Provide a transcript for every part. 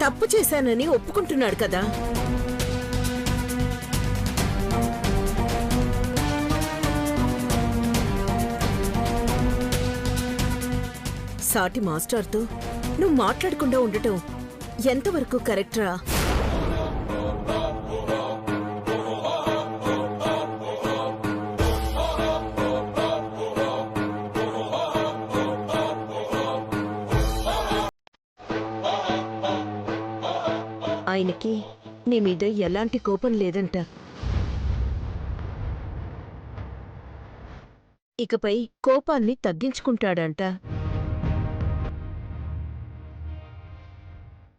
తప్పు చేశానని ఒప్పుకుంటున్నాడు కదా. సాటి మాస్టర్తో నువ్వు మాట్లాడకుండా ఉండటం ఎంతవరకు కరెక్ట్రా? ఆయనకి నీ మీద ఎలాంటి కోపం లేదంట. ఇకపై కోపాన్ని తగ్గించుకుంటాడంట.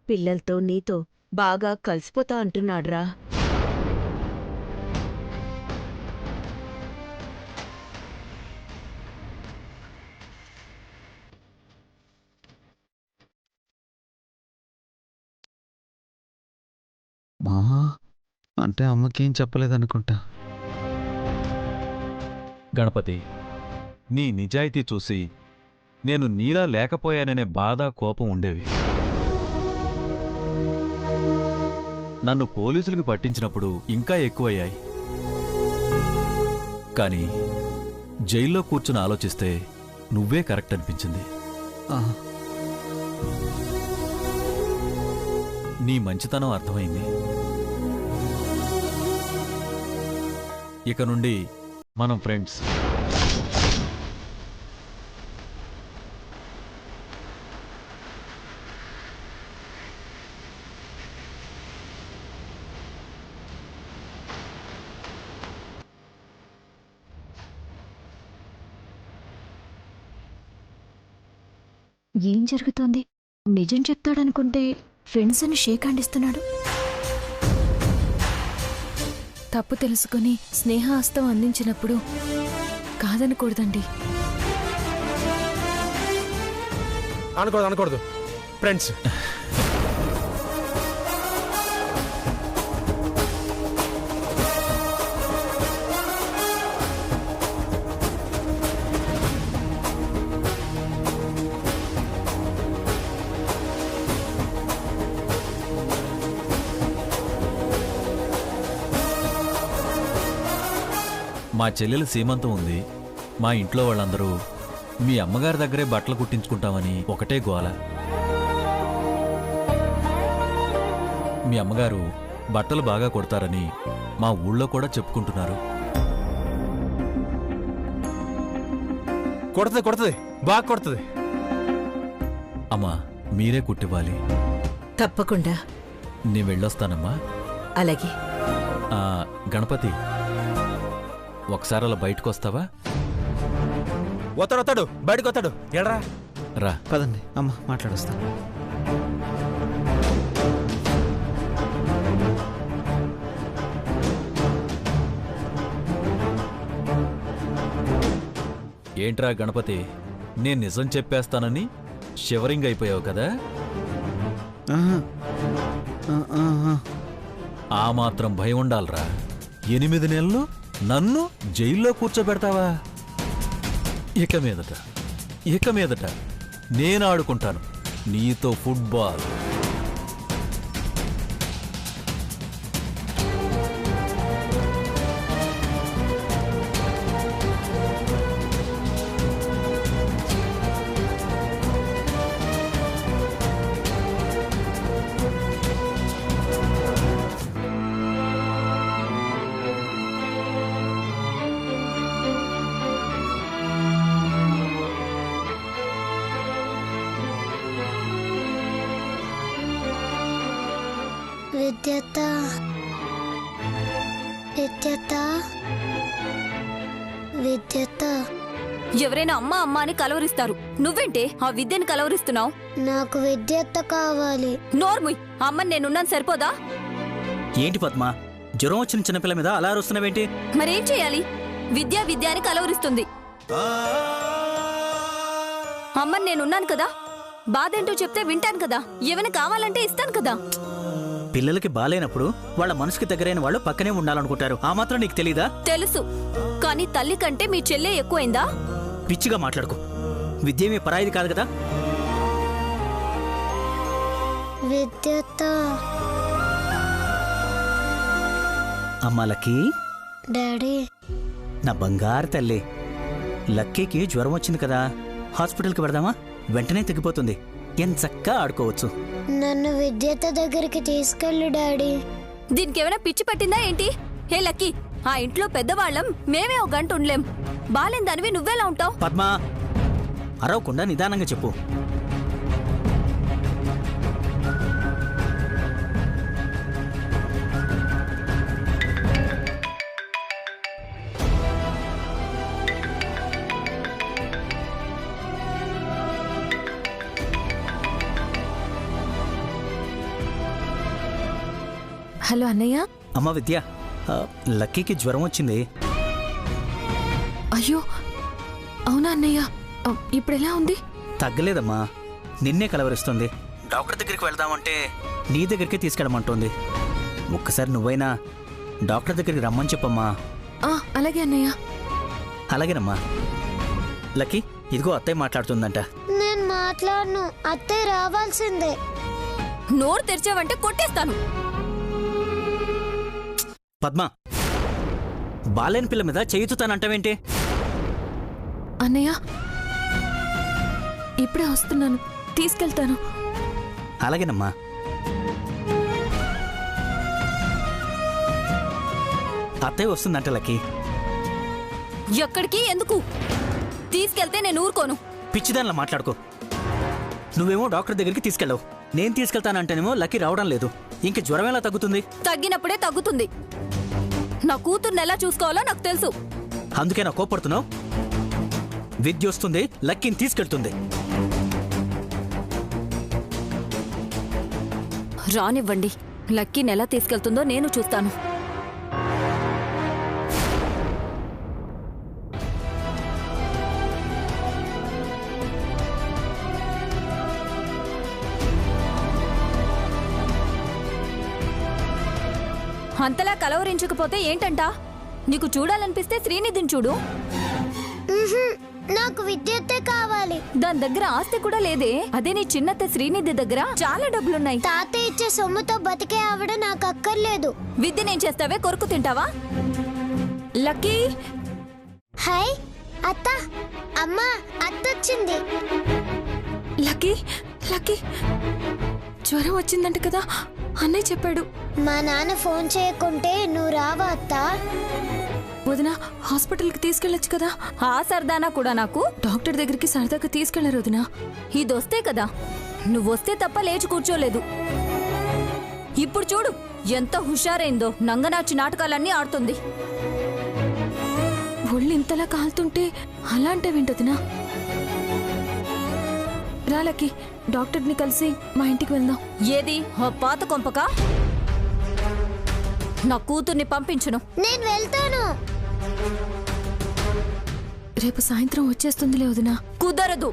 పిల్లలతో నీతో బాగా కలిసిపోతా అంటున్నాడ్రా. అంటే అమ్మకేం చెప్పలేదనుకుంటా. గణపతి, నీ నిజాయితీ చూసి నేను నీలా లేకపోయాననే బాధ, కోపం ఉండేవి. నన్ను పోలీసులకు పట్టించినప్పుడు ఇంకా ఎక్కువయ్యాయి. కానీ జైల్లో కూర్చుని ఆలోచిస్తే నువ్వే కరెక్ట్ అనిపించింది. నీ మంచితనం అర్థమైంది. ఇక నుండి మనం ఫ్రెండ్స్. ఏం జరుగుతోంది? నిజం చెప్తాడనుకుంటే ఫ్రెండ్స్ అని షేక్ హ్యాండ్ ఇస్తున్నాడు. తప్పు తెలుసుకుని స్నేహాస్తం అందించినప్పుడు కాదనకూడదండి. అనకూడదు ఫ్రెండ్స్. మా చెల్లెలు సీమంతం ఉంది. మా ఇంట్లో వాళ్ళందరూ మీ అమ్మగారి దగ్గరే బట్టలు కుట్టించుకుంటామని ఒకటే గోల. మీ అమ్మగారు బట్టలు బాగా కొడతారని మా ఊళ్ళో కూడా చెప్పుకుంటున్నారు. కొడుతుంది బాగా కొడుతుంది. అమ్మా, మీరే కుట్టివ్వాలి. తప్పకుండా. నేను వెళ్ళొస్తానమ్మా. అలాగే. గణపతి, ఒకసారి అలా బయటకు వస్తావా? వస్తాడు బయటకు వస్తాడు. ఎడరా రా. పదండి అమ్మ, మాట్లాడొస్తా. ఏంట్రా గణపతి, నేను నిజం చెప్పేస్తానని షివరింగ్ అయిపోయావు కదా? ఆ మాత్రం భయం ఉండాలరా. 8 నెలలు నన్ను జైల్లో కూర్చోబెడతావా? ఇక మీదట నేను ఆడుకుంటాను నీతో ఫుట్బాల్. విద్యత ఎవరైనా అమ్మ అమ్మ అని కలవరిస్తారు. నువ్వేంటే ఆ విద్యను కలవరిస్తున్నావు? నాకు విద్యత కావాలి. నోర్ముయ్, అమ్మని నేనున్నాను సరిపోదా? ఏంటి పద్మ, జ్వరం వచ్చిన చిన్నపిల్ల మీద అలా అరుస్తున్నావేంటి? మరేం చేయాలి? విద్య విద్య అని కలవరిస్తుంది. అమ్మని నేనున్నాను కదా, బాధేంటో చెప్తే వింటాను కదా, ఏమైనా కావాలంటే ఇస్తాను కదా. పిల్లలకి బాలేనప్పుడు వాళ్ళ మనసుకి దగ్గరైన వాళ్ళు పక్కనే ఉండాలనుకుంటారు. ఆ మాత్రం నీకు తెలీదా? తెలుసు, కానీ తల్లి కంటే మీ చెల్లె ఎక్కువైందా? పిచ్చిగా మాట్లాడుకో. విద్యేమీ పరాయిది కాదు కదా. విద్యత్త. అమ్మా లక్కీ, డాడీ, నా బంగారు తల్లి. లక్కీకి జ్వరం వచ్చింది కదా, హాస్పిటల్కి వెడదామా? వెంటనే తగ్గిపోతుంది. ఎంచక్కా ఆడుకోవచ్చు. నన్ను విద్యత్త దగ్గరికి తీసుకెళ్ళు డాడీ. దీనికి ఏమైనా పిచ్చి పట్టిందా ఏంటి? హే లక్కీ, ఆ ఇంట్లో పెద్దవాళ్ళం మేమే ఒక గంట ఉండలేం. బాలేని దానివి నువ్వెలా ఉంటావు? పద్మా, అరవకుండా నిదానంగా చెప్పు. హలో అన్నయ్య. అమ్మ విద్య, లక్కీకి జ్వరం వచ్చింది. అయ్యో అవునా అన్నయ్య, ఇప్పుడు ఎలా ఉంది? తగ్గలేదమ్మా, నిన్నే కలవరిస్తుంది. డాక్టర్ దగ్గరికి వెళ్దామంటే నీ దగ్గరికి తీసుకెళ్ళమంటోంది. ఒక్కసారి నువ్వైనా డాక్టర్ దగ్గరికి రమ్మని చెప్పమ్మా. అలాగే అన్నయ్య. అలాగేనమ్మా. లక్కీ, ఇదిగో అత్తయ్య మాట్లాడుతుందంట. నేను మాట్లాడను, అత్తయ్య రావాల్సిందే. నోరు తెరిచావంటే కొట్టేస్తాను. పద్మ, బాలేని పిల్ల మీద చేయుతానంటావేంటి? అన్నయ్య ఇప్పుడే వస్తున్నాను, తీసుకెళ్తాను. అలాగేనమ్మా. అత్తయ్య వస్తుందంట లక్కీ. ఎక్కడికి, ఎందుకు తీసుకెళ్తే నేను ఊరుకోను. పిచ్చిదానిలా మాట్లాడుకో. నువ్వేమో డాక్టర్ దగ్గరికి తీసుకెళ్ళవు, నేను తీసుకెళ్తానంటేనేమో లక్కీ రావడం లేదు. ఇంక జ్వరం ఎలా తగ్గుతుంది? తగ్గినప్పుడే తగ్గుతుంది. నా కూతుర్ని ఎలా చూసుకోవాలో నాకు తెలుసు. అందుకే నా కోపడుతున్నావు? విద్య వస్తుంది, లక్కీని తీసుకెళ్తుంది. రానివ్వండి, లక్కీని ఎలా తీసుకెళ్తుందో నేను చూస్తాను. అంతలా కలవరించకపోతే ఏంటంట? నీకు చూడాలనిపిస్తే శ్రీనిధిని చూడు. నాకు విద్యత్తే కావాలి. దాని దగ్గర ఆస్తి కూడా లేదే. అదే నీ చిన్నత్త శ్రీనిధి దగ్గర చాలా డబ్బులున్నాయి. తాతయ్య ఇచ్చే సొమ్ముతో బతికే ఆవిడ నాకు అక్కర్లేదు. విద్య నేను చేస్తావే, కొరుకు తింటావా? లక్కీ, హాయ్ అత్త. అమ్మా, అత్తొచ్చింది. లక్కీ లక్కీ, జ్వరం వచ్చిందంట కదా అన్నయ్య చెప్పాడు. మా నాన్న ఫోన్ చేయకుంటే నువ్వు రావా అత్త? వదిన, హాస్పిటల్కి తీసుకెళ్ళొచ్చు కదా. ఆ సరదానా కూడా నాకు? డాక్టర్ దగ్గరికి సరదాగా తీసుకెళ్లారు వదిన. ఇదొస్తే కదా, నువ్వొస్తే తప్ప లేచి కూర్చోలేదు. ఇప్పుడు చూడు ఎంత హుషారైందో, నంగనాచి నాటకాలన్నీ ఆడుతుంది. ఒళ్ళు ఇంతలా కాలుతుంటే అలా అంటే వింటదినా? రాలకి, డాక్టర్ని కలిసి మా ఇంటికి వెళ్దాం. ఏది ఆ పాత కొంపక? నా కూతుర్ని పంపించును. నేను వెళ్తాను. రేపు సాయంత్రం వచ్చేస్తుందిలే వదినా. కుదరదు.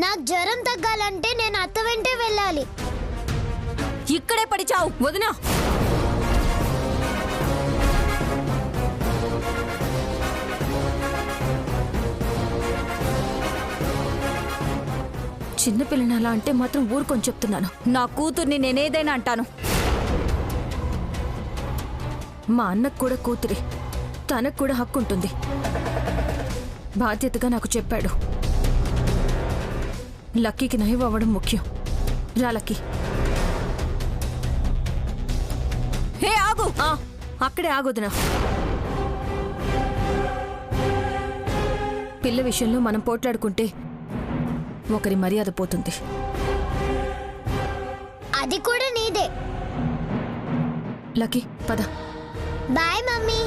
నాకు జ్వరం తగ్గాలంటే నేను అత్త వెంటే వెళ్ళాలి. ఇక్కడే పడి చావు వదినా. చిన్నపిల్లని అలా అంటే మాత్రం ఊరుకొని చెప్తున్నాను. నా కూతుర్ని నేనేదైనా అంటాను. మా అన్నకు కూడా కూతురి, తనకు కూడా హక్కు ఉంటుంది. బాధ్యతగా నాకు చెప్పాడు. లక్కీకి నయం అవ్వడం ముఖ్యం. రా లక్కీ. హే ఆగు. అక్కడే ఆగొద్దునా. పిల్ల విషయంలో మనం పోట్లాడుకుంటే ఒకరి మర్యాద పోతుంది. అది కూడా నీదే. లక్కీ పద. Bye mummy.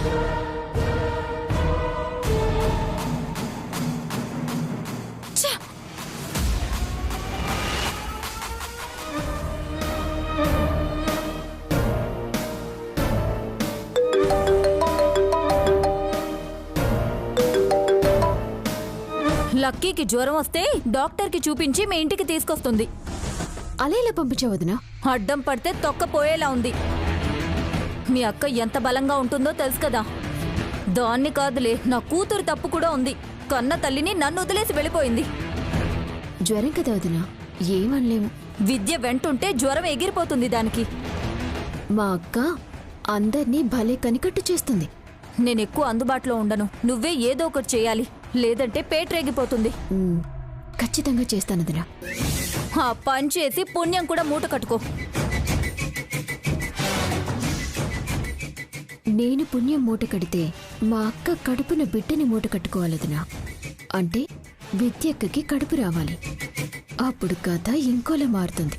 లక్కీకి జ్వరం వస్తే డాక్టర్కి చూపించి మీ ఇంటికి తీసుకొస్తుంది. అలా ఇలా పంపించవద్దునా? అడ్డం పడితే తొక్కపోయేలా ఉంది. మీ అక్క ఎంత బలంగా ఉంటుందో తెలుసు కదా. దాన్ని కాదులే, నా కూతురు తప్పు కూడా ఉంది. కన్న తల్లిని నన్ను వదిలేసి వెళ్ళిపోయింది. జ్వరం కదా వదినా, ఏమనలేము. విద్య వెంటుంటే జ్వరం ఎగిరిపోతుంది దానికి. మా అక్క అందర్నీ భలే కనికట్టు చేస్తుంది. నేనెక్కువ అందుబాటులో ఉండను. నువ్వే ఏదో ఒకటి చేయాలి, లేదంటే పేట్రేగిపోతుంది. ఖచ్చితంగా చేస్తానదినా. ఆ పని చేసి పుణ్యం కూడా మూట కట్టుకో. నేను పుణ్యం మూట కడితే మా అక్క కడుపున బిడ్డని మూట కట్టుకోవాలదినా. అంటే విద్యక్కకి కడుపు రావాలి. అప్పుడు కథ ఇంకోలా మారుతుంది.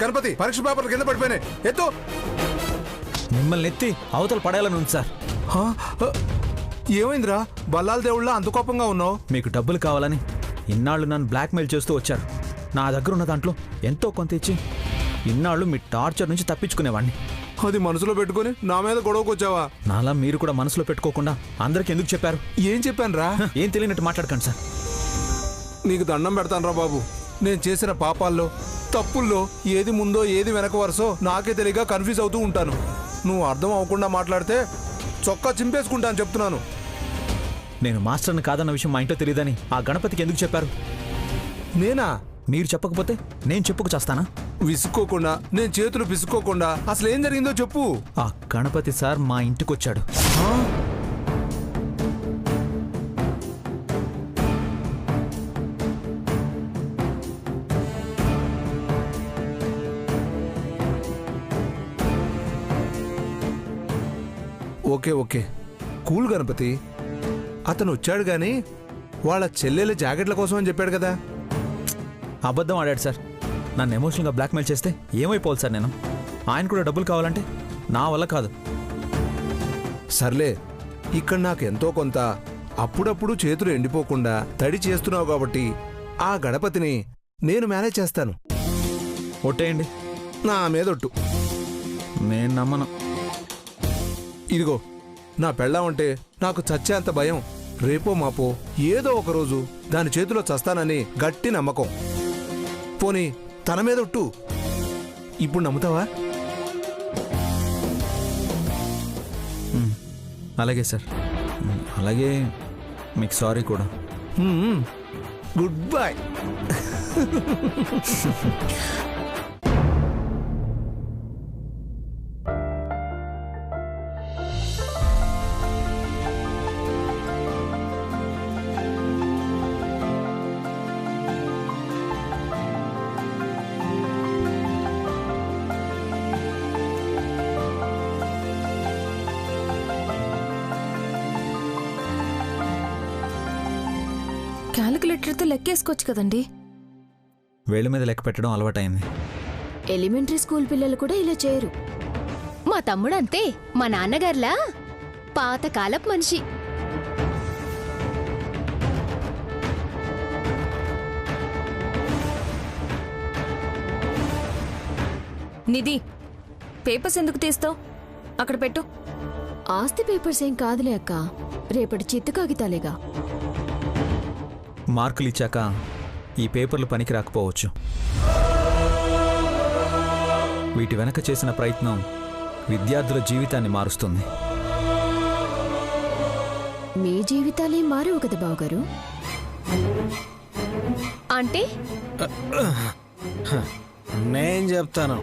గణపతి పరీక్ష పేపర్లు కింద పడిపోయినాయి. ఎత్తు. మిమ్మల్ని ఎత్తి అవతల పడేయాలని ఉంది సార్. ఏమైందిరా బల్లాల దేవుళ్ళ అంత కోపంగా ఉన్నావు? మీకు డబ్బులు కావాలని ఇన్నాళ్ళు నన్ను బ్లాక్మెయిల్ చేస్తూ వచ్చారు. నా దగ్గర ఉన్న దాంట్లో ఎంతో కొంత ఇచ్చి ఇన్నాళ్ళు మీ టార్చర్ నుంచి తప్పించుకునేవాడిని. అది మనసులో పెట్టుకుని నా మీద గొడవకు వచ్చావా? నాలా మీరు కూడా మనసులో పెట్టుకోకుండా అందరికి ఎందుకు చెప్పారు? ఏం చెప్పాను రా? ఏం తెలియనట్టు మాట్లాడకండి సార్. నీకు దండం పెడతాను రా బాబు. నేను చేసిన పాపాల్లో తప్పుల్లో ఏది ముందో ఏది వెనక వరుసో నాకే తెలియక కన్ఫ్యూజ్ అవుతూ ఉంటాను. నువ్వు అర్థం అవ్వకుండా మాట్లాడితే చొక్కా చింపేసుకుంటాను చెప్తున్నాను. నేను మాస్టర్ని కాదన్న విషయం మా ఇంట్లో తెలియదని ఆ గణపతికి ఎందుకు చెప్పారు? నేనా? మీరు చెప్పకపోతే నేను చెప్పుకు చేస్తానా? విసుక్కోకుండా నేను చేతులు పిసుకోకుండా అసలు ఏం జరిగిందో చెప్పు. ఆ గణపతి సార్ మా ఇంటికి వచ్చాడు. Okay okay cool Ganapathi. అతను వచ్చాడు గాని వాళ్ళ చెల్లెల జాకెట్ల కోసం అని చెప్పాడు కదా. అబద్ధం ఆడాడు సార్. నన్ను ఎమోషనల్గా బ్లాక్మెయిల్ చేస్తే ఏమైపోవాలి సార్ నేను? ఆయన కూడా డబ్బులు కావాలంటే నా వల్ల కాదు. సర్లే, ఇక్కడ నాకు ఎంతో కొంత అప్పుడప్పుడు చేతులు ఎండిపోకుండా తడి చేస్తున్నావు కాబట్టి ఆ గణపతిని నేను మేనేజ్ చేస్తాను. ఒట్టేయండి. నా మీదొట్టు. నేను నమ్మను. ఇదిగో నా పెళ్ళామంటే నాకు చచ్చేంత భయం. రేపో మాపో ఏదో ఒకరోజు దాని చేతిలో చస్తానని గట్టి నమ్మకం. పోనీ తన మీదొట్టు. ఇప్పుడు నమ్ముతావా? అలాగే సార్. అలాగే మీకు సారీ కూడా. Good bye. క్యాలిక్యులేటర్తో లెక్కేసుకోవచ్చు కదండి. వేళ్ళ మీద లెక్క పెట్టడం అలవాటైంది. ఎలిమెంటరీ స్కూల్ పిల్లలు కూడా ఇలా చేయరు. మా తమ్ముడు అంతే. మా నాన్నగారులా పాతకాలపు మనిషి. నిధి, పేపర్స్ ఎందుకు తీస్తావు? అక్కడ పెట్టు. ఆస్తి పేపర్స్ ఏం కాదులే అక్క, రేపటి చిత్తు కాగితాలేగా. మార్కులు ఇచ్చాక ఈ పేపర్లు పనికి రాకపోవచ్చు. వీటి వెనక చేసిన ప్రయత్నం విద్యార్థుల జీవితాన్ని మారుస్తుంది. మీ జీవితాలే మారవు కదా బావగారు. అంటే నేను చెప్తాను.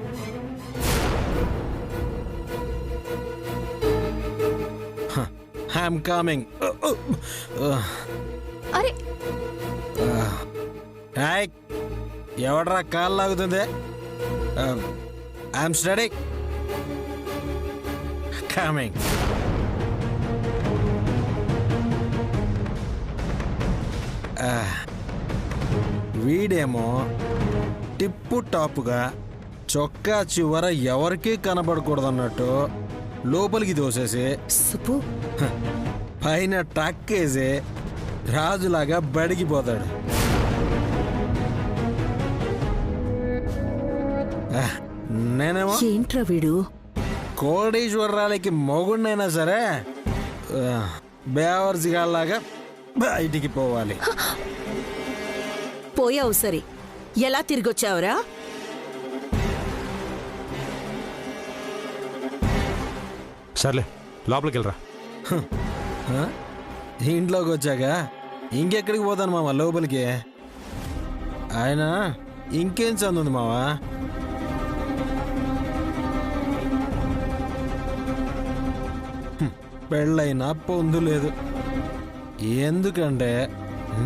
I'm coming. అరే ఎవడ్రా కాలు లాగుతుంది? I'm study coming. వీడేమో టిప్పు టాపుగా చొక్కా చివర ఎవరికీ కనబడకూడదన్నట్టు లోపలికి దోసేసి సుపు పైన టక్కేసి రాజులాగా బడిగిపోతాడు. నేనేమో ఏంట్రా వీడు? కోడీశ్వరరాలకి మొగుడినైనా సరే బేవర్సిగాళ్ళలాగా బయటికి పోవాలి. పోయావు సరే, ఎలా తిరిగొచ్చావురా? సర్లే లోపలికి వెళ్ళరా. ఇంట్లోకి వచ్చాక ఇంకెక్కడికి పోతాను మామ లోపలికి. ఆయన ఇంకేం చదువుంది మావా? పెళ్ళైనా పొందు లేదు. ఎందుకంటే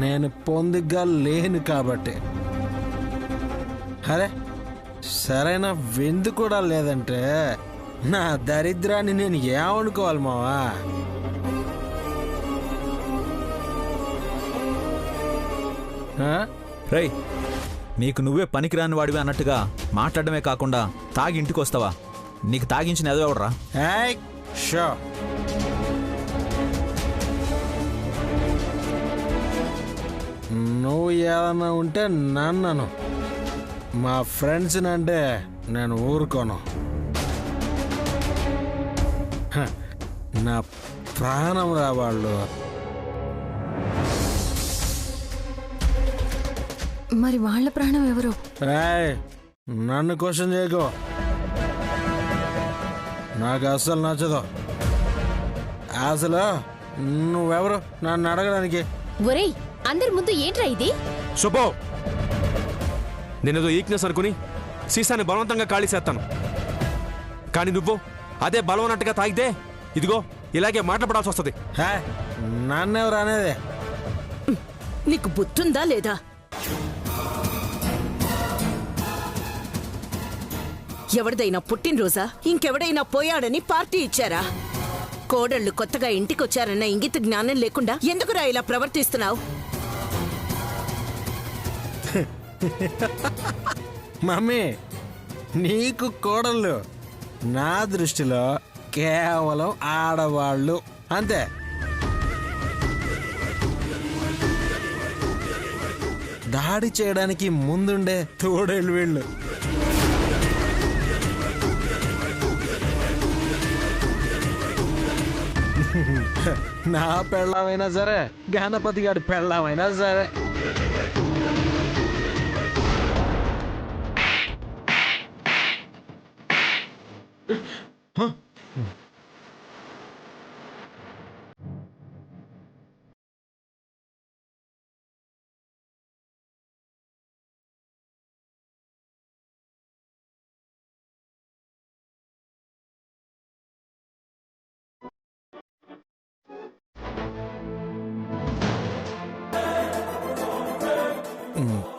నేను పొందిగ్గా లేను కాబట్టి. అరే సరైన విందు కూడా లేదంటే నా దరిద్రాన్ని నేను ఏమనుకోవాలి మావా? రేయ్, నీకు నువ్వే పనికిరాని వాడివి అన్నట్టుగా మాట్లాడమే కాకుండా తాగి ఇంటికి వస్తావా? నీకు తాగించిన ఎదో ఎవడరా? షో నువ్వు ఏదన్నా ఉంటే నన్ను మా ఫ్రెండ్స్ అంటే నేను ఊరుకోను. నా ప్రాణం రా వాళ్ళు. మరి వాళ్ళ ప్రాణం ఎవరు? నన్ను క్వశ్చన్ చేయకు, నాకు అస్సలు నచ్చదు. అసలు నువ్వెవరు నన్ను అడగడానికి? ఒరేయ్, అందరి ముందు ఏంట్రా ఇది? శుభో, నేనేదో ఈక్నెస్ అనుకుని సీసాని బలవంతంగా ఖాళీ చేస్తాను, కానీ నువ్వు అదే బలవనట్టుగా తాగితే ఇదిగో ఇలాగే మాట్లాడాల్సి వస్తుంది. నన్నెవరు అనేది? నీకు బుద్ధుందా లేదా? ఎవరిదైనా పుట్టినరోజా, ఇంకెవడైనా పోయాడని పార్టీ ఇచ్చారా? కోడళ్ళు కొత్తగా ఇంటికొచ్చారన్న ఇంగిత జ్ఞానం లేకుండా ఎందుకురా ఇలా ప్రవర్తిస్తున్నావు? మమ్మీ, నీకు కోడళ్ళు నా దృష్టిలో కేవలం ఆడవాళ్ళు అంతే. దాడి చేయడానికి ముందుండే తోడేళ్ళు వీళ్ళు. నా పెళ్ళామైనా సరే, గణపతి గారి పెళ్ళామైనా సరే.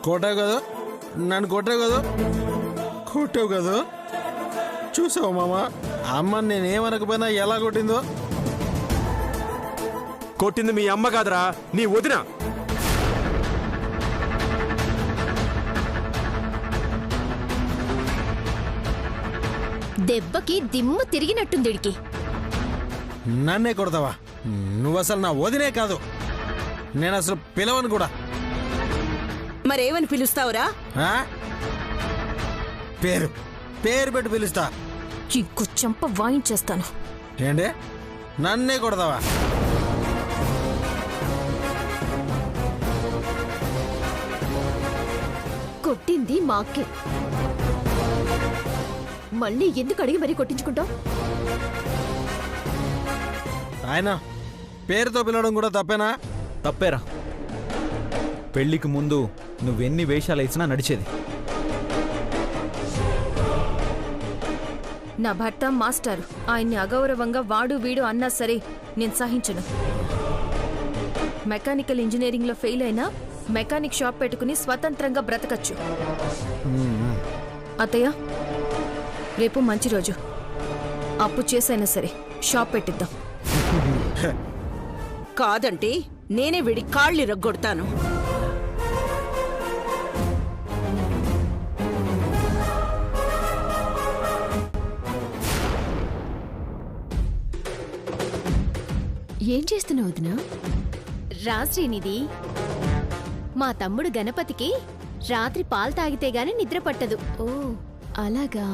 కొట్టావు కదా, నన్ను కొట్టావు కదా, కొట్టావు కదా. చూసావు మామ, అమ్మని నేనేమనకపోయినా ఎలా కొట్టిందో. కొట్టింది మీ అమ్మ కాదురా, నీ వదిన. దెబ్బకి దిమ్మ తిరిగినట్టుందిడికి. నన్నే కొడతావా? నువ్వు అసలు నా వదినే కాదు, నేను అసలు పిలవను కూడా. మరేమని పిలుస్తావురా? పేరు పేరు పెట్టి పిలుస్తా. ఇంకో చెంప వాయించేస్తాను. ఏంటి, నన్నే కొడతావా? కొట్టింది మా అక్కే, మళ్ళీ ఎందుకు అడిగి మరీ కొట్టించుకుంటావు? ఆయన పేరుతో పిలవడం కూడా తప్పేనా? తప్పేరా. పెళ్లికి ముందు నువ్వెన్ని వేషాలు వేసినా నడిచేది. నా భర్త మాస్టర్, ఆయన్ని అగౌరవంగా వాడు వీడు అన్నా సరే నేను సహించను. మెకానికల్ ఇంజనీరింగ్లో ఫెయిల్ అయినా మెకానిక్ షాప్ పెట్టుకుని స్వతంత్రంగా బ్రతకచ్చు. అత్తయ్య, రేపు మంచి రోజు, అప్పు చేసైనా సరే షాప్ పెట్టిద్దాం. కాదంటే నేనే వీడి కాళ్ళు రగ్గొడతాను. ఏం చేస్తున్నావు వదినా? రాశ్రీనిది, మా తమ్ముడు గణపతికి రాత్రి పాలు తాగితే గాని నిద్ర పట్టదు. ఓ, అలాగా